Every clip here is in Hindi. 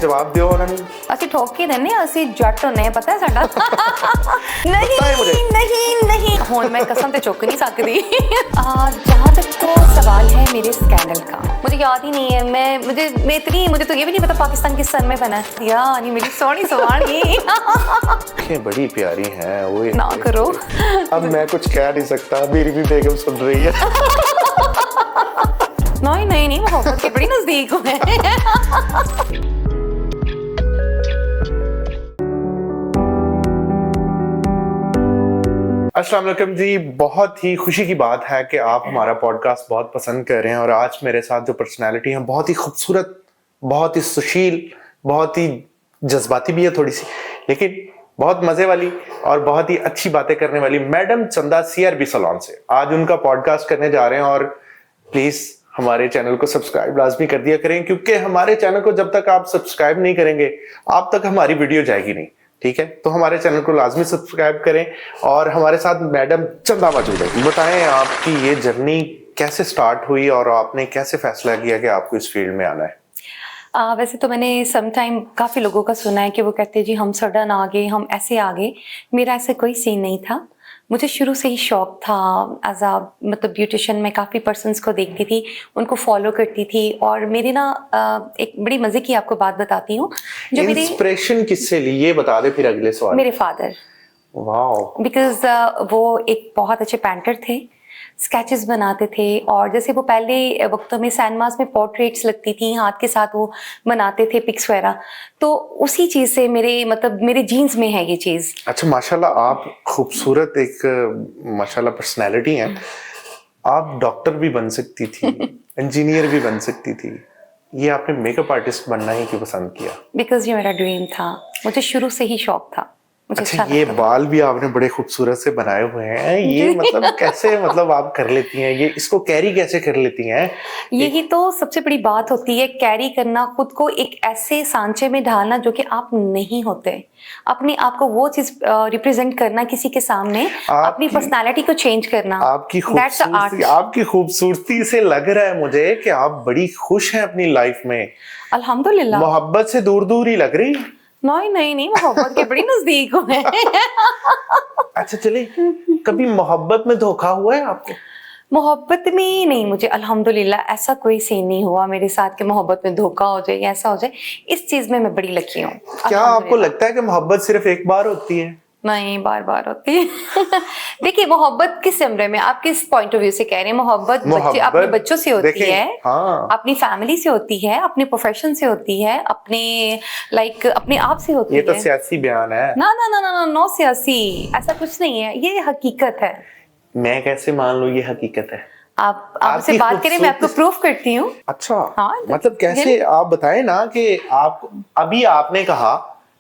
जवाब दियो ना नहीं ਅਸੀਂ ਠੋਕ ਕੇ ਦਿੰਨੇ ਆ, ਅਸੀਂ ਜੱਟ ਹੁੰਨੇ ਆ, ਪਤਾ ਹੈ ਸਾਡਾ। नहीं ਹੁਣ मैं कसम पे चुक नहीं सकती। जहाँ तक तो सवाल है मेरे स्कैंडल का, मुझे याद ही नहीं है। मुझे तो ये भी नहीं पता पाकिस्तान किस सन में बना है। यानी मेरी सोनी सवानी ये बड़ी प्यारी है वो ना करो। अब मैं कुछ कह नहीं सकता, मेरी भी बेगम सुन रही है। नहीं मोहब्बत के बड़ी नजदीक हूँ मैं। अस्सलाम वालेकुम जी, बहुत ही खुशी की बात है कि आप हमारा पॉडकास्ट बहुत पसंद कर रहे हैं। और आज मेरे साथ जो पर्सनालिटी है बहुत ही खूबसूरत, बहुत ही सुशील, बहुत ही जज्बाती भी है थोड़ी सी, लेकिन बहुत मजे वाली और बहुत ही अच्छी बातें करने वाली मैडम चंदा CRB सैलून से आज उनका पॉडकास्ट करने जा रहे हैं। और प्लीज हमारे चैनल को सब्सक्राइब लाजमी कर दिया करें, क्योंकि हमारे चैनल को जब तक आप सब्सक्राइब नहीं करेंगे आप तक हमारी वीडियो जाएगी नहीं। ठीक है, तो हमारे चैनल को लाजमी सब्सक्राइब करें। और हमारे साथ मैडम चंदा मौजूद है। बताएं आपकी ये जर्नी कैसे स्टार्ट हुई और आपने कैसे फैसला किया कि आपको इस फील्ड में आना है। वैसे तो मैंने सम टाइम काफ़ी लोगों का सुना है कि वो कहते हैं जी हम सडन आ गए, हम ऐसे आ गए। मेरा ऐसा कोई सीन नहीं था। मुझे शुरू से ही शौक था एज आ मतलब ब्यूटिशियन। मैं काफ़ी पर्सन्स को देखती थी, उनको फॉलो करती थी। और मेरी ना एक बड़ी मज़े की आपको बात बताती हूँ जो मेरी इंस्पिरेशन किससे ली ये बता दे, फिर अगले सवाल। मेरे फादर। वाह। बिकॉज वो एक बहुत अच्छे पेंटर थे, स्केचेस बनाते थे। और जैसे वो पहले वक्तों में सैनमास में पोर्ट्रेट्स लगती थी, हाथ के साथ वो बनाते थे पिक्स वगैरह। तो उसी चीज़ से मेरे जीन्स में है ये चीज़। अच्छा, माशाल्लाह, आप खूबसूरत एक माशाल्लाह पर्सनैलिटी हैं। आप डॉक्टर भी बन सकती थी, इंजीनियर भी बन सकती थी, ये आपने मेकअप आर्टिस्ट बनना ही क्यों पसंद किया? बिकॉज ये मेरा ड्रीम था, मुझे शुरू से ही शौक था। अच्छा, ये बाल भी आपने बड़े खूबसूरत से बनाए हुए हैं, ये मतलब कैसे मतलब आप कर लेती हैं, ये इसको कैरी कैसे कर लेती हैं? यही तो सबसे बड़ी बात होती है, कैरी करना, खुद को एक ऐसे सांचे में ढालना जो कि आप नहीं होते, अपने आप को वो चीज रिप्रेजेंट करना किसी के सामने, अपनी पर्सनालिटी को चेंज करना। आपकी खूबसूरती से लग रहा है मुझे कि आप बड़ी खुश हैं अपनी लाइफ में। अल्हम्दुलिल्लाह। मोहब्बत से दूर दूर ही लग रही है। नहीं, मोहब्बत के बड़ी नजदीक हूँ मैं। अच्छा चले, कभी मोहब्बत में धोखा हुआ है आपको? मोहब्बत में नहीं, मुझे अल्हम्दुलिल्लाह ऐसा कोई सीन नहीं हुआ मेरे साथ कि मोहब्बत में धोखा हो जाए या ऐसा हो जाए। इस चीज में मैं बड़ी लकी हूँ। क्या आपको लगता है कि मोहब्बत सिर्फ एक बार होती है? नहीं, बार बार होती है। देखिए, मोहब्बत किस उम्र में, आप किस पॉइंट ऑफ व्यू से कह रहे हैं? मोहब्बत अपने बच्चों से होती है, हाँ। अपनी फैमिली से होती है, अपने प्रोफेशन से होती है, अपने आप से होती है। ये तो सियासी बयान है। ना, नो सियासी, ऐसा कुछ नहीं है, ये हकीकत है। मैं कैसे मान लूं ये हकीकत है? आप आपसे बात करें, मैं आपको प्रूफ करती हूँ। अच्छा, हाँ, मतलब कैसे आप बताएं ना कि आप अभी आपने कहा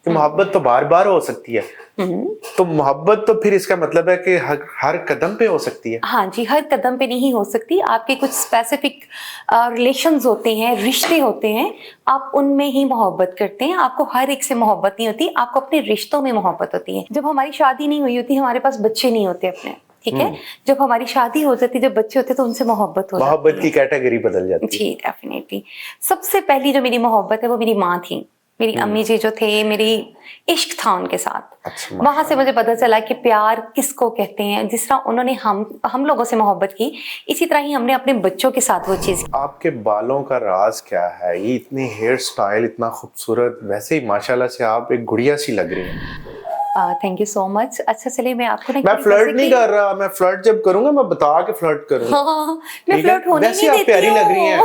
कि मोहब्बत तो बार बार हो सकती है, तो मोहब्बत तो फिर इसका मतलब है कि हर कदम पे हो सकती है। हाँ जी, हर कदम पे नहीं हो सकती। आपके कुछ स्पेसिफिक रिलेशंस होते हैं, रिश्ते होते हैं, आप उनमें ही मोहब्बत करते हैं। आपको हर एक से मोहब्बत नहीं होती, आपको अपने रिश्तों में मोहब्बत होती है। जब हमारी शादी नहीं हुई होती, हमारे पास बच्चे नहीं होते अपने, ठीक है, जब हमारी शादी हो जाती, जब बच्चे होते, तो उनसे मोहब्बत हो जाती है। मोहब्बत की कैटेगरी बदल जाती है। जी डेफिनेटली। सबसे पहली जो मेरी मोहब्बत है वो मेरी माँ थी। मेरी अम्मी जी जो थे, मेरी इश्क था उनके साथ। अच्छा, वहां से मुझे पता चला कि प्यार किसको कहते हैं। जिस तरह उन्होंने हम लोगों से मोहब्बत की, इसी तरह ही हमने अपने बच्चों के साथ वो चीज। आपके बालों का राज क्या है? ये इतनी हेयर स्टाइल, इतना खूबसूरत, वैसे ही माशाल्लाह से आप एक गुड़िया सी लग रही हैं। Thank you so much. अच्छा चलिए, मैं आपको मैं फ्लर्ट नहीं कर रहा, मैं फ्लर्ट जब करूंगा मैं बता के फ्लर्ट करूंगा। हाँ, मैं फ्लर्ट होने वैसे नहीं आप प्यारी देती लग रही हैं।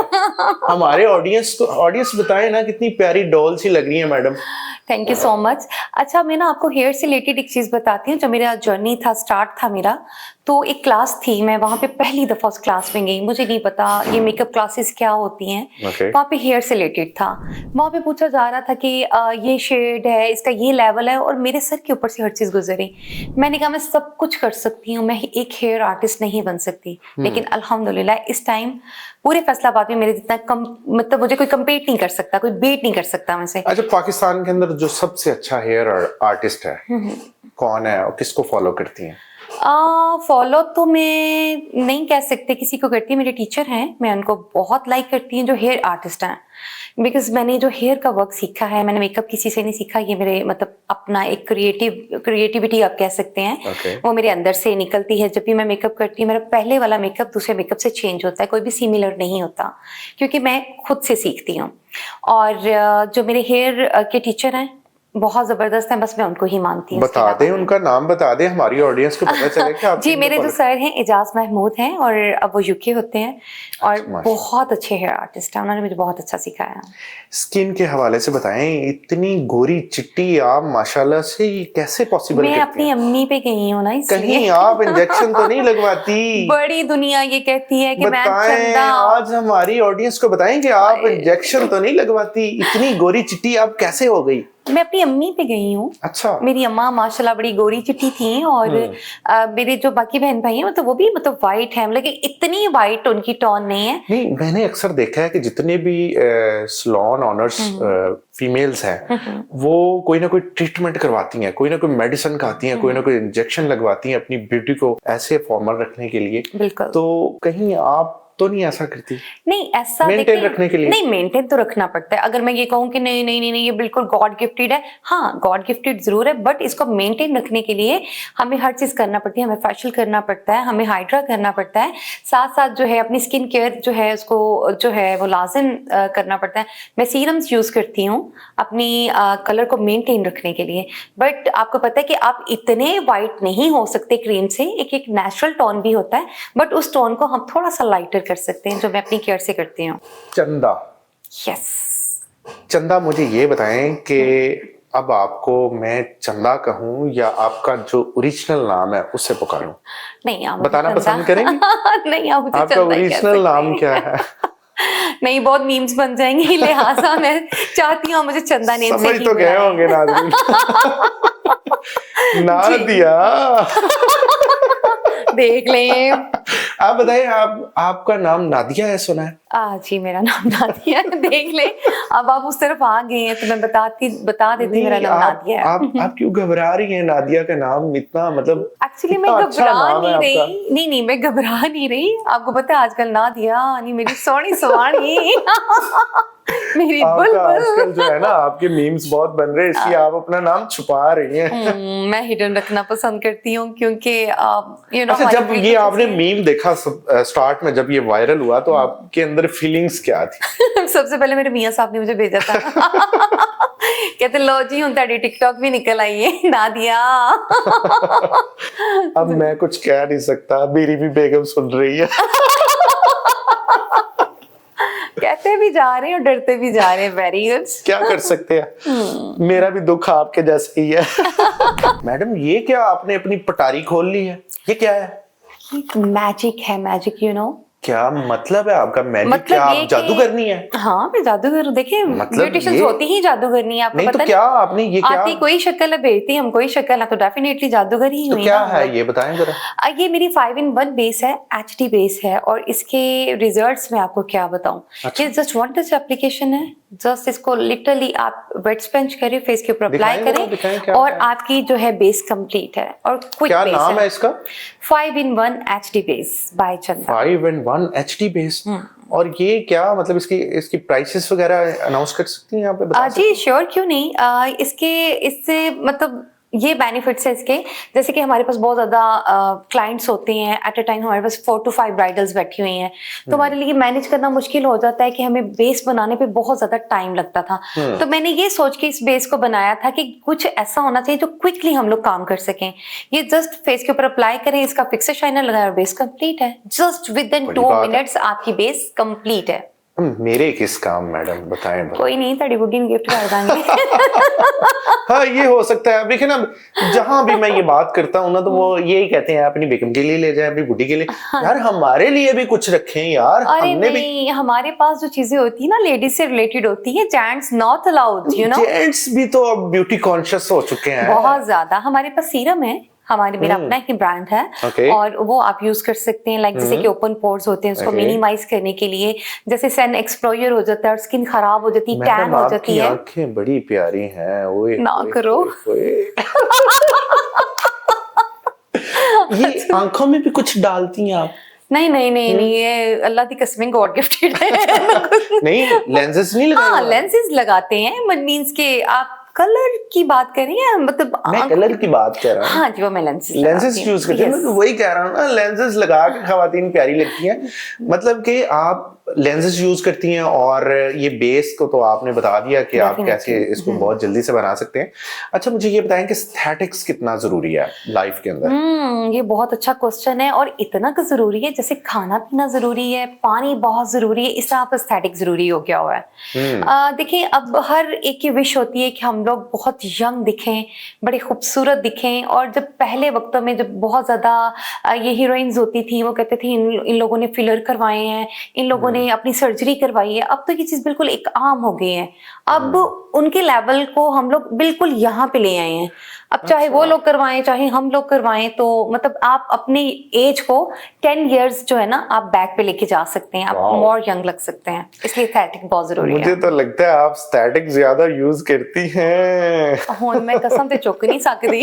हमारे ऑडियंस बताएं ना कितनी प्यारी डॉल सी लग रही है madam. Thank you so much. अच्छा, मैं ना आपको हेयर से रिलेटेड एक चीज़ बताती हूँ। जो मेरा जर्नी था, स्टार्ट था मेरा, तो एक क्लास थी, मैं वहाँ पे पहली दफ़ा उस क्लास में गई। मुझे नहीं पता ये मेकअप क्लासेस क्या होती हैं। वहाँ पे हेयर से रिलेटेड था। वहाँ पे पूछा जा रहा था कि ये शेड है, इसका ये लेवल है, और मेरे सर के ऊपर से हर चीज़ गुजरी। मैंने कहा मैं सब कुछ कर सकती हूँ, मैं एक हेयर आर्टिस्ट नहीं बन सकती। लेकिन अल्हम्दुलिल्लाह इस टाइम पूरे फैसलाबाद में मेरे जितना मतलब मुझे कोई कम्पीट नहीं कर सकता, कोई बीट नहीं कर सकता मुझसे। अच्छा, पाकिस्तान के अंदर जो सबसे अच्छा हेयर आर्टिस्ट है कौन है और किसको फॉलो करती हैं? फॉलो तो मैं नहीं कह सकते किसी को करती, मेरे टीचर हैं, मैं उनको बहुत लाइक करती हूँ जो हेयर आर्टिस्ट हैं, बिकॉज मैंने जो हेयर का वर्क सीखा है, मैंने मेकअप किसी से नहीं सीखा, ये मेरे मतलब अपना एक क्रिएटिविटी आप कह सकते हैं। वो मेरे अंदर से निकलती है। जब भी मैं मेकअप करती हूँ, मेरा पहले वाला मेकअप दूसरे मेकअप से चेंज होता है, कोई भी सिमिलर नहीं होता, क्योंकि मैं खुद से सीखती हूँ। और जो मेरे हेयर के टीचर हैं बहुत जबरदस्त हैं, बस मैं उनको ही मानती हूँ। बता दें, उनका नाम बता दें, हमारी ऑडियंस को पता चले कि आप जी, मेरे जो सर हैं एजाज महमूद हैं, और अब वो यूके होते हैं, और बहुत अच्छे हेयर आर्टिस्ट हैं, उन्होंने मुझे बहुत अच्छा सिखाया। स्किन के हवाले से बताएं, इतनी गोरी चिट्टी आप माशाल्लाह से, ये कैसे पॉसिबल मैं अपनी अम्मी पे गई हूँ ना, इसलिए। कहीं आप इंजेक्शन तो नहीं लगवाती? बड़ी दुनिया ये कहती है कि मैं बताएं, आज हमारी ऑडियंस को बताएं कि आप इंजेक्शन तो नहीं लगवाती, इतनी गोरी चिट्टी आप कैसे हो गई? मैं अपनी अम्मी पे गई हूँ। अच्छा। मेरी अम्मा माशाल्लाह बड़ी गोरी चिट्टी थी, और मेरे जो बाकी बहन भाई हैं मतलब वो भी मतलब वाइट है, मतलब इतनी वाइट उनकी टोन नहीं है। नहीं, मैंने अक्सर देखा है कि जितने भी सैलून ऑनर्स फीमेल्स हैं, वो कोई ना कोई ट्रीटमेंट करवाती हैं, कोई ना कोई मेडिसिन खाती हैं, कोई ना कोई इंजेक्शन लगवाती हैं अपनी ब्यूटी को ऐसे फॉर्मल रखने के लिए। बिल्कुल। तो कहीं आप तो नहीं ऐसा करती? नहीं, ऐसा मेंटेन रखने के लिए? नहीं, मेंटेन तो रखना पड़ता है। अगर मैं ये कहूँ कि नहीं नहीं नहीं नहीं ये बिल्कुल गॉड गिफ्टेड है, हाँ गॉड गिफ्टेड जरूर है, बट इसको मेंटेन रखने के लिए हमें हर चीज करना पड़ती है। हमें फेशियल करना पड़ता है, हमें हाइड्रा करना पड़ता है, साथ साथ जो है अपनी स्किन केयर जो है उसको जो है वो लाजिम करना पड़ता है। मैं सीरम्स यूज करती हूँ अपनी कलर को मेंटेन रखने के लिए, बट आपको पता है कि आप इतने वाइट नहीं हो सकते क्रीम से, एक एक नेचुरल टोन भी होता है, बट उस टोन को हम थोड़ा सा लाइटर कर सकते हैं, जो मैं अपनी केयर से करती हूँ। चंदा। यस। चंदा, मुझे ये बताएं कि अब आपको मैं चंदा कहूँ या आपका जो ओरिजिनल नाम है उससे पुकारूं? नहीं, आप बताना पसंद करेंगे? नहीं, आप मुझे आपका ओरिजिनल नाम क्या है? नहीं, बहुत मीम्स बन जाएंगे, लिहाजा मैं चाहती हूँ मुझे चंदा नेम से समझ तो गए होंगे नाज़रीन। नादिया। देख लें। आप बताइए, आपका नाम नादिया है सुना है? जी, मेरा नाम नादिया है। देख ले, अब आप उस तरफ आ गए हैं तो मैं बता देती मेरा नाम नादिया है। आप क्यों घबरा रही हैं? नादिया का नाम इतना मतलब एक्चुअली मैं घबरा नहीं रही। नहीं, मैं घबरा नहीं रही। आपको पता है आजकल नादिया नहीं मेरी सोनी सवानी मेरी बुलबुल आजकल जो है ना आपके मीम्स बहुत बन रहे हैं, इसलिए आप अपना नाम छुपा रही हैं। मैं हिडन रखना पसंद करती हूँ, क्योंकि यू नो अच्छा, जब ये आपने मीम देखा स्टार्ट में, जब ये वायरल हुआ, तो आपके अंदर फीलिंग्स क्या थी? सबसे पहले मेरे मियां साहब ने मुझे भेजा था। कहते लो जी हुण ताड़ी टिकटॉक भी निकल आई है नादिया। अब मैं कुछ कह नहीं सकता, मेरी भी बेगम सुन रही है। कहते भी जा रहे हैं और डरते भी जा रहे हैं। Very good. क्या कर सकते हैं, मेरा भी दुख आपके जैसा ही है। मैडम, ये क्या आपने अपनी पटारी खोल ली है? ये क्या है? मैजिक है, मैजिक, यू नो। क्या मतलब है आपका मैजिक? मतलब क्या आप जादूगरनी है? हाँ, मैं जादूगर हूँ। देखिए, मतलब ब्यूटिशियंस होती ही जादूगरनी है, आपको नहीं, पता तो क्या आपने ये क्या आती कोई शक्ल है, भेजती हम कोई शक्ल है, तो डेफिनेटली जादूगर ही तो हुई क्या ना। है ये बताएं जरा। ये मेरी 5-in-1 बेस है, HD बेस है, और इसके रिजल्ट्स में आपको क्या बताऊं। ये जस्ट वन टच एप्लीकेशन है, जस्ट इसको लिटरली आप वेट स्पंज करें, फेस के ऊपर अप्लाई करें, और आपकी जो है बेस कंप्लीट है और क्विक क्या बेस नाम है इसका? 5-in-1 HD बेस बाय चंदा। 5-in-1 HD base. और ये क्या मतलब इसकी प्राइसेस वगैरह अनाउंस कर सकती हैं यहाँ पे? बता जी श्योर, क्यों नहीं। इससे मतलब ये बेनिफिट्स है इसके, जैसे कि हमारे पास बहुत ज्यादा क्लाइंट्स होते हैं एट अ टाइम, हमारे पास 4 to 5 ब्राइडल्स बैठी हुई हैं, तो हमारे लिए मैनेज करना मुश्किल हो जाता है कि हमें बेस बनाने पे बहुत ज्यादा टाइम लगता था। तो मैंने ये सोच के इस बेस को बनाया था कि कुछ ऐसा होना चाहिए जो क्विकली हम लोग काम कर सकें। ये जस्ट फेस के ऊपर अप्लाई करें, इसका फिक्सर शाइनर लगाया और बेस कंप्लीट है। जस्ट विद इन 2 मिनट्स आपकी बेस कंप्लीट है। मेरे किस काम मैडम, बताएं। कोई नहीं, ताड़ी बुड्डी ने गिफ्ट कर देंगे। हाँ, ये हो सकता है। देखिए ना, जहां भी मैं ये बात करता हूँ ना, तो वो यही कहते हैं अपनी बेगम के लिए ले जाए, अपनी बुड्ढी के लिए। यार हमारे लिए भी कुछ रखें यार। अरे हमने नहीं, हमारे पास जो चीजें होती है ना लेडीज से रिलेटेड होती है, gents not allowed, you know. Gents भी तो अब ब्यूटी कॉन्शियस हो चुके हैं बहुत ज्यादा। हमारे पास सीरम है, मेरा अपना एक ब्रांड है, और वो आप यूज कर सकते हैं। लाइक जैसे कि ओपन पोर्स होते हैं, उसको मिनिमाइज करने के लिए, जैसे सन एक्सपोजर हो जाता है और स्किन खराब हो जाती है, टैन हो जाती है। आंखें बड़ी प्यारी हैं। ओए ना करो। ये आंखों में भी कुछ डालती हैं आप? नहीं नहीं नहीं नहीं, ये अल्लाह की कसम गॉड गिफ्टेड है। नहीं, लेंसेज नहीं लगाए हाँ हुए? लेंसेज लगाते हैं, बट मीन्स के आप कलर की बात कर रही हैं, मतलब मैं कलर की बात कर रहा हूँ। हाँ जी, वो मैं लेंसेज लेंसेज यूज करते हैं, मैं तो वही कह रहा हूँ ना, लेंसेज लगा के खवातीन प्यारी लगती हैं। मतलब कि आप लेंसेज यूज करती हैं, और ये बेस को तो आपने बता दिया कि आप कैसे इसको बहुत जल्दी से बना सकते हैं। अच्छा, मुझे ये बताएं कि एस्थेटिक्स कितना जरूरी है लाइफ के अंदर? ये बहुत अच्छा क्वेश्चन है, और इतना का जरूरी है जैसे खाना पीना जरूरी है, पानी बहुत जरूरी है, इस तरह आप एस्थेटिक जरूरी हो गया हुआ है। देखिए, अब हर एक की विश होती है कि हम लोग बहुत यंग दिखें, बड़े खूबसूरत दिखें। और जब पहले वक्तों में जब बहुत ज्यादा ये हीरोइंस होती थी, वो कहते थे इन लोगों ने फिलर करवाए हैं, इन लोगों ने अपनी सर्जरी करवाई है। अब तो ये चीज बिल्कुल एक आम हो गई है। अब उनके लेवल को हम लोग बिल्कुल यहाँ पे ले आए हैं। अब चाहे वो लोग करवाएं चाहे हम लोग करवाएं, तो मतलब आप अपनी एज को 10 इयर्स जो है ना, आप बैक पे लेके जा सकते हैं, आप मोर यंग लग सकते हैं। इसलिए एस्थेटिक बहुत जरूरी है। मुझे तो लगता है आप एस्थेटिक ज्यादा यूज करती हैं। हुन मैं कसम से चुक नहीं सकती।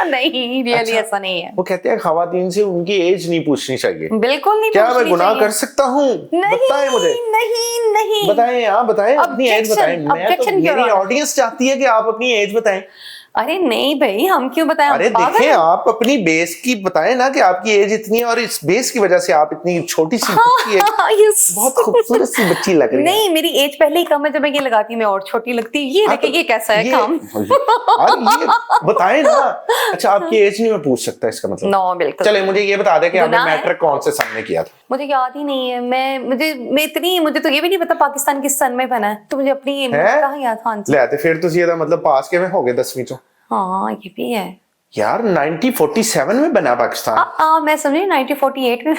नहीं, रियली अच्छा, ऐसा नहीं है। वो कहते हैं खवातीन से उनकी एज नहीं पूछनी चाहिए। बिल्कुल नहीं क्या मैं पूछनी गुनाह चाहिए। कर सकता हूँ? बताएं मुझे। नहीं नहीं, बताएं, आप बताएं, अपनी एज बताएं। मैं तो, मेरी ऑडियंस चाहती है कि आप अपनी एज बताएं। अरे नहीं भाई, हम क्यों बताएं? अरे देखें, आप अपनी बेस की बताएं ना कि आपकी एज इतनी है, और इस बेस की वजह से आप इतनी छोटी सी बच्ची है। बहुत खूबसूरत सी बच्ची लग रही है। नहीं, मेरी एज पहले ही कम है, जब मैं ये लगाती हूँ मैं और छोटी लगती है। ये देखिए, ये कैसा है काम। अरे ये बताएं ना। अच्छा, आपकी एज नहीं मैं पूछ सकता इसका मतलब? नो, बिल्कुल। चले, मुझे ये बता दे कि आपने मैट्रिक कौन से सन में किया था? मुझे याद ही नहीं है। मुझे तो ये भी नहीं पता पाकिस्तान किस सन में बना है, तो मुझे अपनी कहाँ याद। हाँ जी, ले फिर तो ये मतलब पास के में हो गए 10वीं चो। हाँ, ये भी है यार। 1947 में बना पाकिस्तान। मैं समझी 1948 में।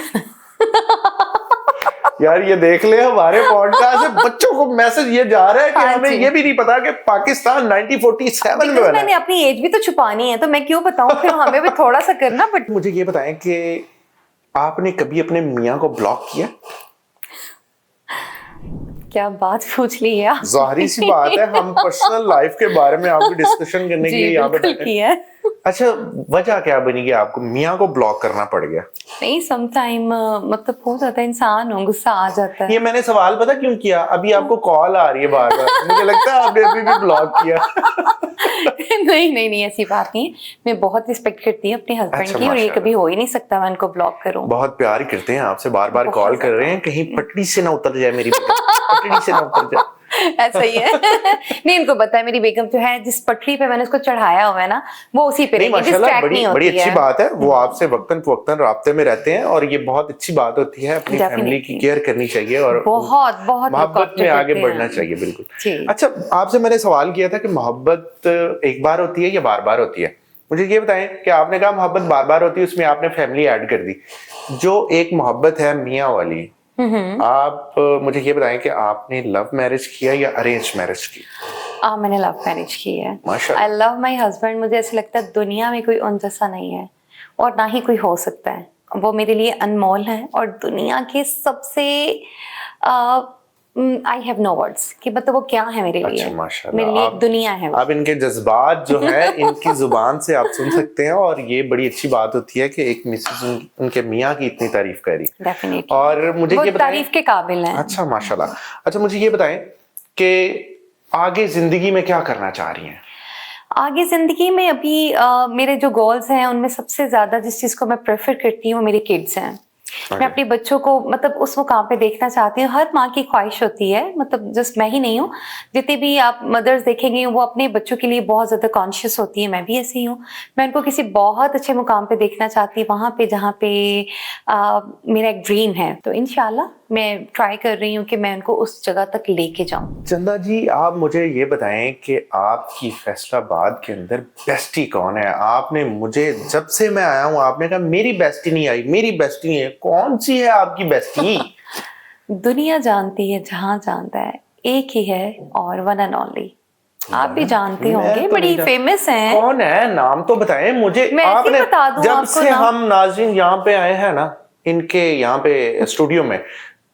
यार ये देख ले, हमारे पॉडकास्ट से बच्चों को मैसेज ये जा रहा है कि हमें ये भी नहीं पता कि पाकिस्तान 1947 में बना। मैंने अपनी एज भी तो छुपानी है, तो मैं क्यों बताऊं, फिर हमें भी थोड़ा सा करना। बट मुझे ये बताएं कि आपने कभी अपने मियाँ को ब्लॉक किया? क्या बात पूछ ली है? जाहिर सी बात है, हम पर्सनल लाइफ के बारे में आपकी डिस्कशन करने के लिए यहाँ पे बैठे हैं। अच्छा, वजह क्या बनी कि आपको मियाँ को ब्लॉक करना पड़ गया? नहीं, सम टाइम मतलब हो जाता है, इंसान हो, गुस्सा आ जाता है। ये मैंने सवाल पता क्यों किया? अभी आपको कॉल आ रही है बार बार, मुझे लगता है आपने अभी भी ब्लॉक किया। नहीं नहीं नहीं, ऐसी बात नहीं। मैं बहुत रिस्पेक्ट करती हूँ अपने हस्बैंड की, और ये कभी हो ही नहीं सकता मैं उनको ब्लॉक करूँ। बहुत प्यार करते हैं आपसे, बार बार कॉल कर रहे हैं, कहीं पटड़ी से ना उतर जाए मेरी पटड़ी से ना उतर जाए। ऐसा ही है। नहीं, इनको पता है मेरी बेगम जो है, जिस पटरी पे मैंने उसको चढ़ाया हुआ है ना, वो उसी पे रहेगी, डिस्ट्रैक्ट नहीं होती बड़ी अच्छी बात है। वो आपसे वक्तन फवक्तन राब्ते में रहते हैं, और ये बहुत अच्छी बात होती है। अपनी फैमिली की केयर करनी चाहिए, और बहुत बहुत मोहब्बत में आगे बढ़ना चाहिए। बिल्कुल। अच्छा, आपसे मैंने सवाल किया था कि मोहब्बत एक बार होती है या बार बार होती है? मुझे ये बताएं कि आपने कहा मोहब्बत बार बार होती है, उसमें आपने फैमिली ऐड कर दी। जो एक मोहब्बत है मियाँ वाली, आप मुझे ये बताएं कि आपने लव मैरिज किया या अरेंज मैरिज की? मैंने लव मैरिज की है। माशाल्लाह। I love my husband. मुझे ऐसा लगता है दुनिया में कोई उन जैसा नहीं है, और ना ही कोई हो सकता है। वो मेरे लिए अनमोल है, और दुनिया के सबसे आई हैव नो वर्ड्स कि मतलब वो क्या है मेरे लिए। अच्छा, मेरे लिए एक दुनिया है। अब इनके जज्बात जो है इनकी जुबान से आप सुन सकते हैं, और ये बड़ी अच्छी बात होती है कि एक मिसेस उनके मियाँ की इतनी तारीफ करी। डेफिनेटली। और मुझे ये बताएं, तारीफ के काबिल है। अच्छा, माशाल्लाह। अच्छा, मुझे ये बताएं कि आगे जिंदगी में क्या करना चाह रही हैं? आगे जिंदगी में अभी मेरे जो गोल्स हैं, उनमें सबसे ज्यादा जिस चीज को मैं प्रेफर करती हूँ, मेरे किड्स हैं। मैं अपने बच्चों को मतलब उस मुकाम पे देखना चाहती हूँ। हर माँ की ख्वाहिश होती है, मतलब जस्ट मैं ही नहीं हूँ, जितने भी आप मदर्स देखेंगे वो अपने बच्चों के लिए बहुत ज्यादा कॉन्शियस होती है। मैं भी ऐसी हूँ। मैं उनको किसी बहुत अच्छे मुकाम पे देखना चाहती हूँ, वहां पे जहाँ पे मेरा एक ड्रीम है। तो इंशाल्लाह मैं ट्राई कर रही हूँ कि मैं उनको उस जगह तक लेके जाऊँ। चंदा जी, आप मुझे ये बताएं कि आपकी फैसलाबाद के अंदर बेस्टी कौन है? आपने मुझे जब से मैं आया हूँ आपने कहा मेरी बेस्टी नहीं आई, मेरी बेस्टी नहीं है। कौन सी है आपकी बेस्टी? दुनिया जानती है, जहां जानता है, एक ही है, और वन एंड ओनली। आप भी जानते होंगे, बड़ी फेमस हैं। कौन है? नाम तो बताएं मुझे। मैं आपने बता दूं जब आपको से नाम। हम नाज़रीन यहाँ पे आए हैं ना, इनके यहाँ पे स्टूडियो में,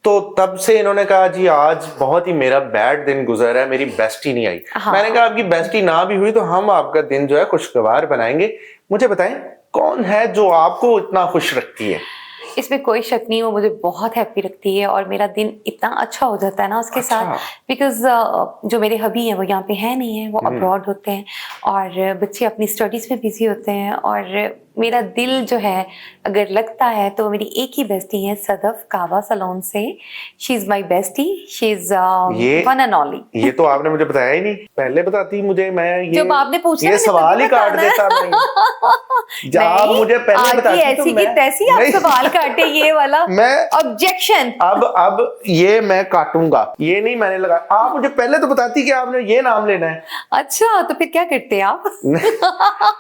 तो तब से इन्होंने कहा जी आज बहुत ही मेरा बैड दिन गुजरा है, मेरी बेस्टी नहीं आई। हाँ। मैंने कहा आपकी बेस्टी ना भी हुई तो हम आपका दिन जो है खुशगवार बनाएंगे। मुझे बताएं कौन है जो आपको इतना खुश रखती है? इसमें कोई शक नहीं, वो मुझे बहुत हैप्पी रखती है और मेरा दिन इतना अच्छा हो जाता है ना उसके अच्छा। साथ। बिकॉज जो मेरे हबी हैं वो यहाँ पे है नहीं है, वो अब्रॉड होते हैं और बच्चे अपनी स्टडीज में बिजी होते हैं। और मेरा दिल जो है अगर लगता है तो मेरी एक ही बेस्टी है, सदफ काबा सलोन से। She is my bestie, she is one and only. ये तो आपने मुझे बताया ही नहीं, पहले बताती मुझे, मैं ये जब आपने पूछा ये मैंने सवाल तभी ही काट बताना है। देता मैं। जब आप नहीं, मुझे पहले आपकी बताती ऐसी तो की मैं तैसी आप नहीं। सवाल काटे ये वाला। मैं ऑब्जेक्शन। अब ये मैं काटूंगा, ये नहीं मैंने लगा। आप मुझे पहले तो बताती कि आपने ये नाम लेना है। अच्छा तो फिर क्या करते हैं आप?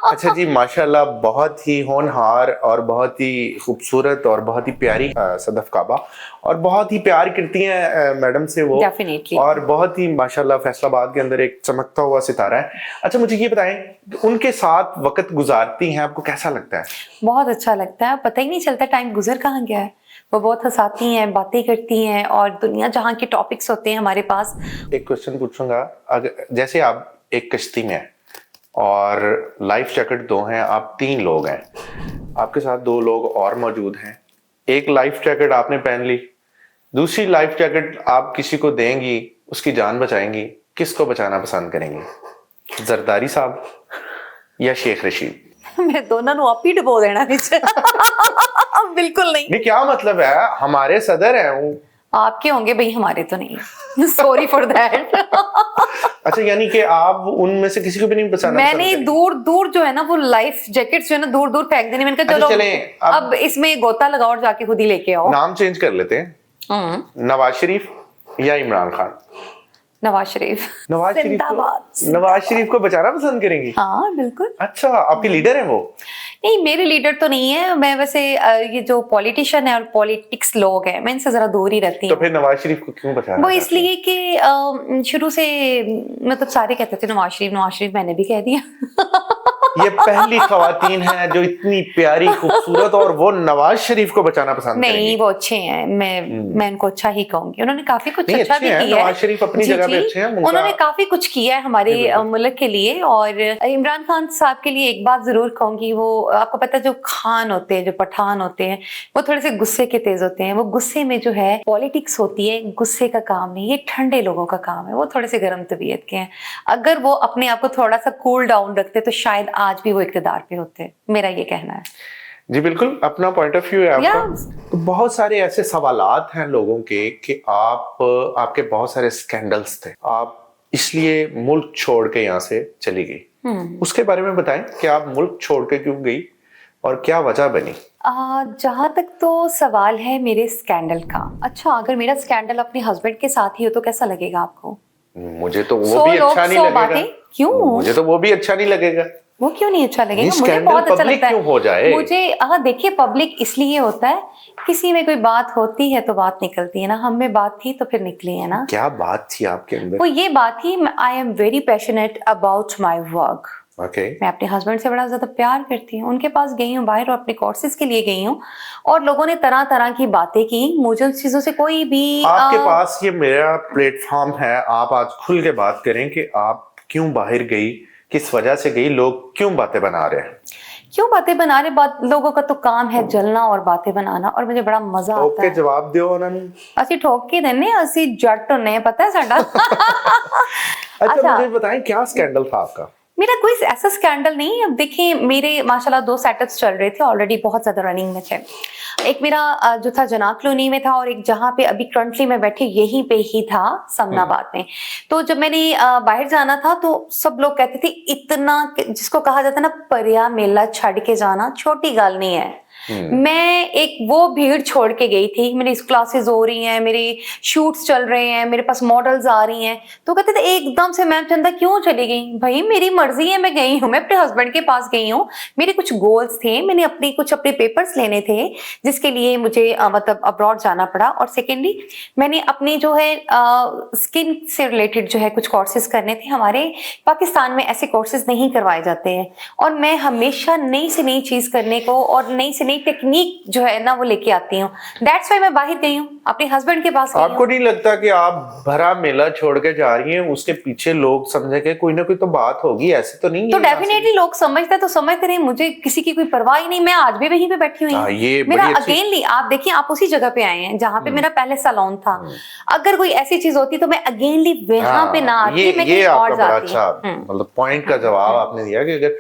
अच्छा जी, माशाल्लाह बहुत ही होनहार और बहुत ही खूबसूरत और बहुत ही प्यारी सदफ काबा, और बहुत ही प्यार करती हैं मैडम से वो। Definitely. और बहुत ही माशाल्लाह फैसलाबाद के अंदर एक चमकता हुआ सितारा है। अच्छा मुझे ये बताएं, उनके साथ वक्त गुजारती हैं, आपको कैसा लगता है? बहुत अच्छा लगता है, पता ही नहीं चलता टाइम गुजर कहाँ गया है। वो बहुत हंसाती हैं, बातें करती हैं और दुनिया जहाँ के टॉपिक्स होते हैं हमारे पास। एक क्वेश्चन पूछूंगा, अगर जैसे आप एक कश्ती में हैं और लाइफ जैकेट 2 हैं, आप 3 लोग हैं, आपके साथ 2 लोग और मौजूद हैं, एक लाइफ जैकेट आपने पहन ली, दूसरी लाइफ जैकेट आप किसी को देंगी, उसकी जान बचाएंगी, किसको बचाना पसंद करेंगी? जरदारी साहब या शेख रशीद? मैं दोनों ਨੂੰ आप ही डुबो देना नीचे। बिल्कुल नहीं। नहीं क्या मतलब है, हमारे सदर हैं वो। आपके होंगे भाई, हमारे तो नहीं। Sorry for that. अच्छा यानी कि आप उनमें से किसी को भी नहीं बचाना पसंद मैंने करेंगी? दूर दूर जो है ना वो लाइफ जैकेट्स जो है ना दूर दूर फेंक देने। मैंने कहा अच्छा, चलो चलें, अब इसमें गोता लगाओ और जाके खुद ही लेके आओ। नाम चेंज कर लेते हैं, नवाज शरीफ या इमरान खान? नवाज शरीफ। नवाज शरीफ जिंदाबाद, को, नवाज शरीफ को बचाना पसंद करेंगी? हाँ बिल्कुल। अच्छा, आपके लीडर हैं वो? नहीं मेरे लीडर तो नहीं है, मैं वैसे ये जो पॉलिटिशियन है और पॉलिटिक्स लोग हैं, मैं इनसे जरा दूर ही रहती तो हूँ। फिर नवाज शरीफ को क्यों बचाना वो चाहती हैं? इसलिए कि शुरू से मतलब सारे कहते थे नवाज शरीफ, मैंने भी कह दिया। ये पहली खवातीन है जो इतनी प्यारी खूबसूरत और वो नवाज शरीफ को बचाना पसंद नहीं करेंगी। वो अच्छे हैं, मैं उनको अच्छा ही कहूंगी। उन्होंने काफी कुछ नहीं, अच्छा अच्छे भी हैं, किया है। नवाज शरीफ अपनी जी, जगह पे जी, अच्छे हैं, उनका- उन्होंने काफी कुछ किया है हमारे मुल्क के लिए। और इमरान खान साहब के लिए एक बात जरूर कहूंगी, वो आपको पता है जो खान होते हैं, जो पठान होते हैं, वो थोड़े से गुस्से के तेज होते हैं। वो गुस्से में जो है पॉलिटिक्स होती है, गुस्से का काम नहीं, ये ठंडे लोगों का काम है। वो थोड़े से गर्म तबीयत के हैं। अगर वो अपने आप को थोड़ा सा कूल डाउन रखते तो शायद आज भी वो इक़्तिदार पे होते, मेरा ये कहना है। जी बिल्कुल, अपना पॉइंट ऑफ व्यू है आपका। तो बहुत सारे ऐसे सवालात हैं लोगों के कि आपके बहुत सारे स्कैंडल्स थे, आप इसलिए मुल्क छोड़ के यहाँ से चली गई, उसके बारे में बताएं कि आप मुल्क छोड़ के क्यों गई और क्या वजह बनी? जहां तक तो सवाल है मेरे स्कैंडल का, अच्छा अगर मेरा स्कैंडल अपने हस्बैंड के साथ ही हो तो कैसा लगेगा आपको? मुझे तो वो भी अच्छा नहीं लगेगा। क्यों? मुझे तो वो भी अच्छा नहीं लगेगा। वो क्यों नहीं अच्छा लगेगा? मुझे स्कैंडल बहुत अच्छा पब्लिक लगता है। क्यों हो जाए? मुझे देखिए पब्लिक इसलिए होता है, किसी में कोई बात होती है तो बात निकलती है ना। हम में बात थी तो फिर निकली है ना। क्या बात थी आपके अंदर? वो ये बात थी, I am very passionate about my work. Okay. मैं अपने हस्बैंड से बड़ा ज्यादा प्यार करती हूँ, उनके पास गई हूँ बाहर और अपने कोर्सेज के लिए गई हूँ और लोगों ने तरह तरह की बातें की। मुझे उन चीजों से कोई भी आपके पास ये मेरा प्लेटफॉर्म है, आप आज खुल के बात करें कि आप क्यों बाहर गई, किस वजह से गई, लोग क्यों बातें बना रहे हैं? क्यों बातें बना रहे? बात लोगों का तो काम है जलना और बातें बनाना, और मुझे बड़ा मजा आता ओके, है। जवाब दियो उन्होंने। ਅਸੀਂ ठोक के देने, ਅਸੀਂ जट होने, पता है साडा। अच्छा मुझे बताएं क्या स्कैंडल था आपका? मेरा कोई ऐसा स्कैंडल नहीं। अब देखिए मेरे माशाल्लाह 2 सेटअप्स चल रहे थे ऑलरेडी, बहुत ज्यादा रनिंग में थे। एक मेरा जो था जना कॉलोनी में था और एक जहाँ पे अभी करंटली मैं बैठी यहीं पे ही था समनाबाद में। तो जब मैंने बाहर जाना था तो सब लोग कहते थे इतना, जिसको कहा जाता है ना परिया मेला छड़ के जाना छोटी गल नहीं है। मैं एक वो भीड़ छोड़ के गई थी, मेरी क्लासेस हो रही हैं, मेरे शूट्स चल रहे हैं, मेरे पास मॉडल्स आ रही हैं, तो कहते थे एकदम से मैम चंदा क्यों चली गई? भाई मेरी मर्जी है, मैं गई हूँ, मैं अपने हस्बैंड के पास गई हूँ, मेरे कुछ गोल्स थे, मैंने अपने पेपर्स लेने थे जिसके लिए मुझे मतलब अब्रॉड जाना पड़ा। और सेकेंडली मैंने अपनी जो है स्किन से रिलेटेड जो है कुछ कोर्सेज करने थे। हमारे पाकिस्तान में ऐसे कोर्सेज नहीं करवाए जाते हैं और मैं हमेशा नई से नई चीज करने को और नई से नई नई टेक्निक जो है ना वो लेके आती हूँ। दैट्स वाई मैं बाहर गई हूँ, अपने हस्बैंड के पास गई आपको हूँ। नहीं लगता कि आप भरा मेला छोड़ के जा रही हैं, उसके पीछे लोग समझेंगे कोई ना कोई तो बात होगी, ऐसे तो नहीं तो है यहाँ से? डेफिनेटली लोग समझते तो समझते रहे, मुझे किसी की कोई परवाह ही नहीं, मैं आज भी वहीं पे बैठी हुई हाँ, ये हूँ। मेरा बड़ी अच्छी- अगेनली आप देखिए, आप उसी जगह पे आए हैं जहाँ पे मेरा पहले सैलून था। अगर कोई ऐसी चीज होती तो मैं अगेनली वहां पे ना आती, मैं ये कहीं आपका और बड़ा जाती। अच्छा मतलब पॉइंट का जवाब आपने दिया कि अगर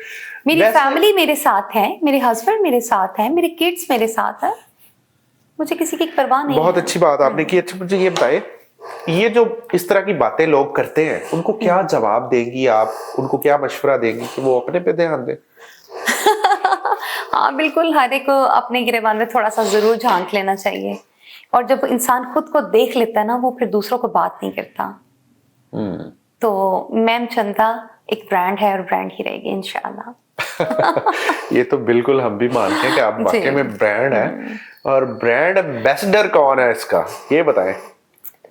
मेरी वैसे- फैमिली मेरे साथ है, मेरे हस्बैंड मेरे साथ है, मेरे किड्स मेरे साथ है, मुझे किसी की परवाह नहीं बहुत है। अच्छी बात आपने की। अच्छा मुझे ये बताए, ये जो इस तरह की बातें लोग करते हैं उनको क्या जवाब देंगी आप, उनको क्या मशवरा देंगी कि वो अपने पे ध्यान दें? हाँ बिल्कुल, हर एक को अपने गिरेबान में थोड़ा सा जरूर झांक लेना चाहिए, और जब इंसान खुद को देख लेता है ना, वो फिर दूसरों को बात नहीं करता। तो मैम चंदा एक ब्रांड है और ब्रांड ही रहेगी इंशाल्लाह। ये तो बिल्कुल हम भी मानते हैं कि आप वाकई में ब्रांड है। और ब्रांड एम्बेसडर कौन है इसका, ये बताएं।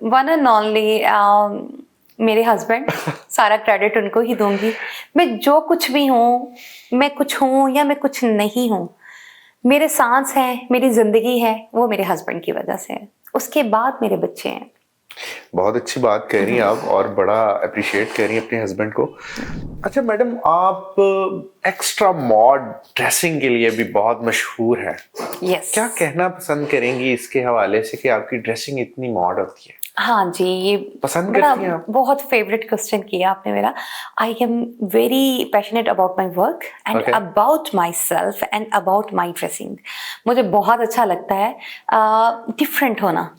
वन एंड ओनली मेरे हस्बैंड, सारा क्रेडिट उनको ही दूंगी। मैं जो कुछ भी हूँ, मैं कुछ हूँ या मैं कुछ नहीं हूँ, मेरे सांस है, मेरी जिंदगी है, वो मेरे हस्बैंड की वजह से है। उसके बाद मेरे बच्चे हैं। बहुत अच्छी बात कह रही हैं आप, और बड़ा अप्रिशिएट कर रही हैं अपने हस्बैंड को। अच्छा मैडम, आप एक्स्ट्रा मॉड ड्रेसिंग के लिए भी बहुत मशहूर हैं। यस। क्या कहना पसंद करेंगी इसके हवाले से कि आपकी ड्रेसिंग इतनी मॉड होती है? हाँ जी, ये पसंद बड़ा करती हैं आप? बहुत फेवरेट क्वेश्चन किया आपने मेरा। I am very passionate about my work and Okay. About my self and about my dressing. मुझे बहुत अच्छा लगता है डिफरेंट होना।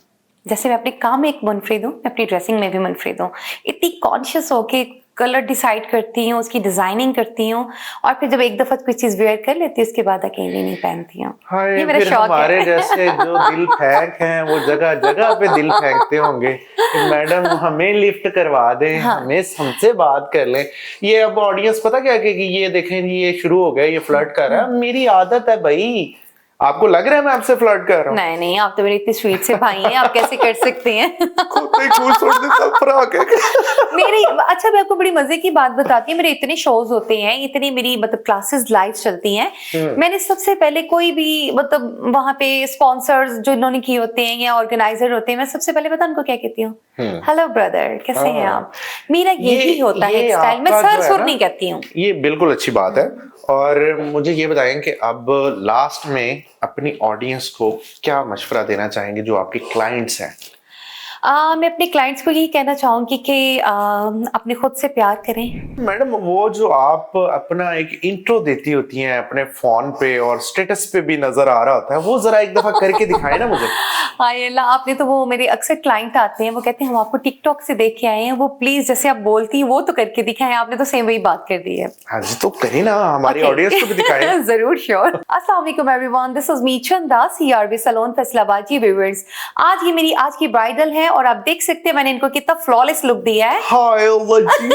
जैसे मैं अपने काम में एक मुनफरिद हूँ, मैं अपनी ड्रेसिंग में भी मुनफरिद हूँ। इतनी कॉन्शियस होके कलर डिसाइड करती हूँ, उसकी डिजाइनिंग करती हूँ, और फिर जब एक दफा कोई चीज वेयर कर लेती हूँ, उसके बाद अकेली नहीं पहनती हूँ। हाय, ये मेरा फिर शौक हमारे है। जैसे जो दिल फेंक हैं वो जगह जगह पे दिल फेंकते होंगे कि मैडम हमें लिफ्ट करवा दें, हाँ। हमें हमसे बात कर लें। ये अब ऑडियंस पता क्या कहेगी, ये देखें जी ये शुरू हो गया, ये फ्लर्ट कर रहा है। मेरी आदत है भाई, आपको लग रहा है मैं आपसे फ्लर्ट कर रहा हूँ? नहीं नहीं, आप तो मेरे इतने स्वीट से भाई हैं, आप कैसे कर सकते हैं? मेरी अच्छा, मैं आपको बड़ी मजे की बात बताती हूँ। मेरे इतने शोज होते हैं, इतनी मेरी मतलब क्लासेस लाइव चलती हैं। मैंने सबसे पहले कोई भी मतलब वहां पे स्पॉन्सर्स जो इन्होंने किए होते हैं या ऑर्गेनाइजर होते हैं, मैं सबसे पहले पता उनको क्या कहती हूँ, हेलो ब्रदर, कैसे हैं आप? मेरा यही होता है स्टाइल, मैं सर सुर नहीं कहती हूँ। ये बिल्कुल अच्छी बात है। और मुझे ये बताएं कि अब लास्ट में अपनी ऑडियंस को क्या मशवरा देना चाहेंगे जो आपके क्लाइंट्स हैं? मैं अपने क्लाइंट्स को यही कहना चाहूंगी कि अपने खुद से प्यार करें। मैडम, वो जो आप अपना एक इंट्रो देती होती हैं अपने फोन पे और स्टेटस पे भी नजर आ रहा होता है, वो जरा एक दफा करके दिखाएं ना मुझे। हाय अल्लाह, आपने तो वो मेरे अक्सर क्लाइंट आते हैं, वो कहते हैं हम आपको टिकटॉक से देख के आए हैं, वो प्लीज जैसे आप बोलती हैं वो तो करके दिखाएं। आपने तो सेम वही बात कर दी है। हाँ जी, तो करें ना, हमारी Okay. ऑडियंस को भी दिखाएं। जरूर, श्योर। अस्सलाम वालेकुम एवरीवन, दिस इज मी चंदा, सीआरबी सैलून फैसलाबाद। जी व्यूअर्स, आज ये मेरी आज की ब्राइडल है और आप देख सकते हैं मैंने इनको कितना फ्लॉलेस लुक दिया है। हाय अल्लाह जी।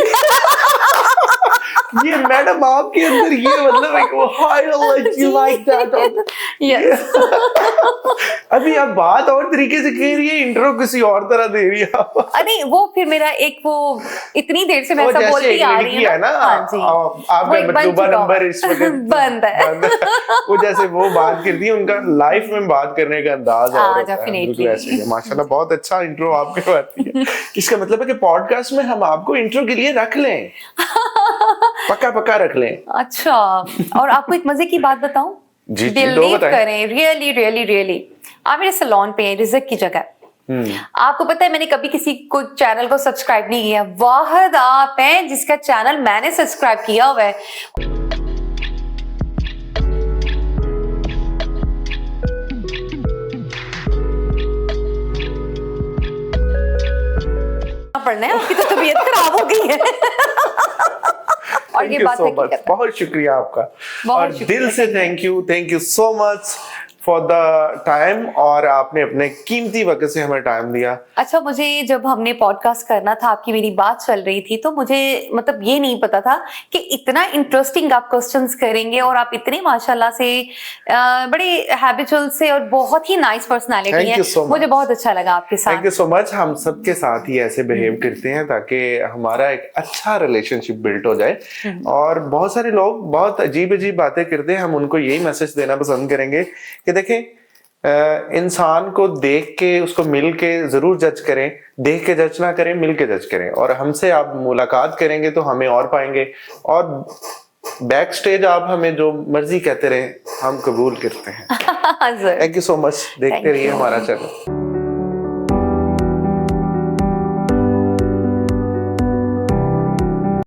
ये मैडम आपके अंदर ये मतलब एक वो हाय अल्लाह जी लाइक दैट। यस। अभी आप बात और तरीके से कह रही है, इंट्रो किसी और तरह दे रही है आप। अरे वो फिर मेरा एक वो इतनी देर से मैं वो ऐसा जैसे बोलती एक आ रही लड़की हूँ है ना, हाँ जी, आपका वो एक बन मतलूबा चुका नंबर हुआ। इस वक्त बंद है। वो जैसे वो बात करती है, उनका लाइफ में बात करने का अंदाज और होता है। definitely। बिल्कुल ऐसे ही है। माशाल्लाह बहुत अच्छा इंट्रो आप करवाती है। इसका मतलब है कि पॉडकास्ट में हम आपको इंट्रो के लिए रख लें, पक्का पक्का रख लें। अच्छा, और आपको एक मजे की बात बताऊं? जी, दो बिलीव बताएं। करें, रियली रियली रियली, आप मेरे सैलून पे हैं रिज़क की जगह। आपको पता है मैंने कभी किसी को चैनल को सब्सक्राइब नहीं किया, वाहिद आप हैं जिसका चैनल मैंने सब्सक्राइब किया हुआ है। पढ़ना है, आपकी तो तबीयत खराब हो गई है। और ये बात बहुत शुक्रिया आपका, बहुत और शुक्रिया। दिल से thank you so much for the time, और आपने अपने कीमती वक्त से हमें टाइम दिया। अच्छा, मुझे जब हमने पॉडकास्ट करना था, आपकी मेरी बात चल रही थी, तो मुझे मतलब ये नहीं पता था कि इतना इंटरेस्टिंग आप क्वेश्चंस करेंगे, और आप इतने माशाल्लाह से बड़े हैबिचुअल से और बहुत ही नाइस पर्सनालिटी Thank है। you so मुझे much. बहुत अच्छा लगा आपके थैंक यू साथ। So much. हम सबके साथ ही ऐसे बिहेव करते हैं ताकि हमारा एक अच्छा रिलेशनशिप बिल्ट हो जाए। और बहुत सारे लोग बहुत अजीब अजीब बातें करते हैं, हम उनको यही मैसेज देना पसंद करेंगे कि देखें, इंसान को देख के, उसको मिल के जरूर जज करें, देख के जज ना करें, मिल के जज करें। और हमसे आप मुलाकात करेंगे तो हमें और पाएंगे, और बैक स्टेज आप हमें जो मर्जी कहते रहे, हम कबूल करते हैं। जरूर। Thank you so much. देखते Thank रहिए you. हमारा चैनल।